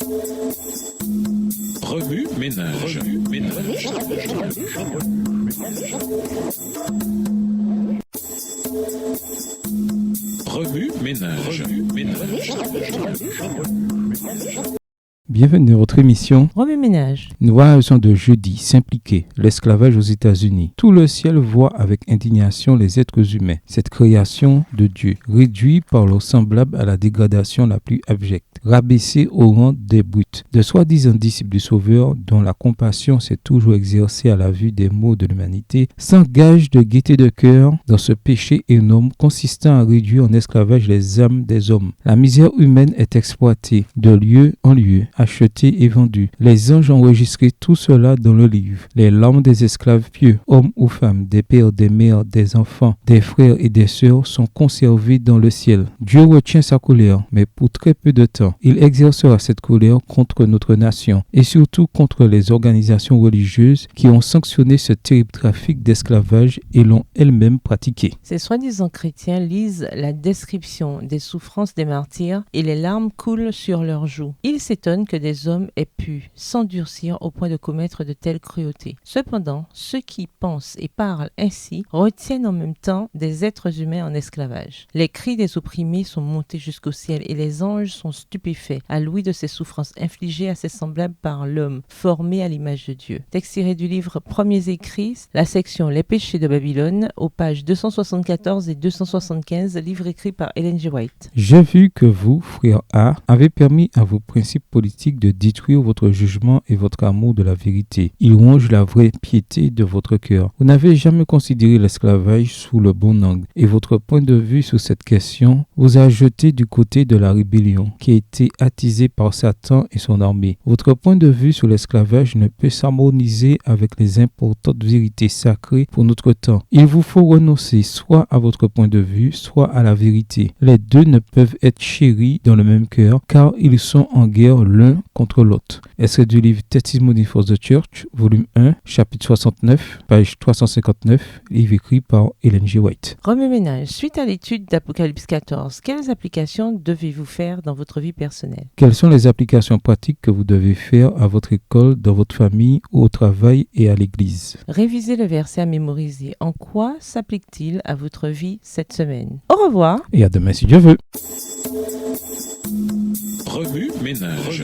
Remue ménage. Remue ménage. Bienvenue dans votre émission Remue ménage. Nous voyons de jeudi s'impliquer l'esclavage aux États-Unis. Tout le ciel voit avec indignation les êtres humains, cette création de Dieu, réduit par leur semblable à la dégradation la plus abjecte, rabaissée au rang des brutes, de soi-disant disciples du Sauveur dont la compassion s'est toujours exercée à la vue des maux de l'humanité, s'engage de gaieté de cœur dans ce péché énorme consistant à réduire en esclavage les âmes des hommes. La misère humaine est exploitée de lieu en lieu, achetés et vendus. Les anges ont enregistré tout cela dans le livre. Les larmes des esclaves pieux, hommes ou femmes, des pères, des mères, des enfants, des frères et des sœurs sont conservés dans le ciel. Dieu retient sa colère, mais pour très peu de temps. Il exercera cette colère contre notre nation et surtout contre les organisations religieuses qui ont sanctionné ce terrible trafic d'esclavage et l'ont elles-mêmes pratiqué. Ces soi-disant chrétiens lisent la description des souffrances des martyrs et les larmes coulent sur leurs joues. Ils s'étonnent que des hommes aient pu s'endurcir au point de commettre de telles cruautés. Cependant, ceux qui pensent et parlent ainsi retiennent en même temps des êtres humains en esclavage. Les cris des opprimés sont montés jusqu'au ciel et les anges sont stupéfaits à l'ouïe de ces souffrances infligées à ses semblables par l'homme, formé à l'image de Dieu. Texte tiré du livre Premiers écrits, la section Les péchés de Babylone, aux pages 274 et 275, livre écrit par Ellen G. White. J'ai vu que vous, frère A, avez permis à vos principes politiques de détruire votre jugement et votre amour de la vérité. Il ronge la vraie piété de votre cœur. Vous n'avez jamais considéré l'esclavage sous le bon angle et votre point de vue sur cette question vous a jeté du côté de la rébellion qui a été attisée par Satan et son armée. Votre point de vue sur l'esclavage ne peut s'harmoniser avec les importantes vérités sacrées pour notre temps. Il vous faut renoncer soit à votre point de vue, soit à la vérité. Les deux ne peuvent être chéris dans le même cœur car ils sont en guerre l'un contre l'autre. Extrait du livre Testimony for the Church, volume 1, chapitre 69, page 359, livre écrit par Ellen G. White. Remue ménage. Suite à l'étude d'Apocalypse 14, quelles applications devez-vous faire dans votre vie personnelle? Quelles sont les applications pratiques que vous devez faire à votre école, dans votre famille, au travail et à l'église? Révisez le verset à mémoriser. En quoi s'applique-t-il à votre vie cette semaine? Au revoir. Et à demain si Dieu veut. Remue ménage.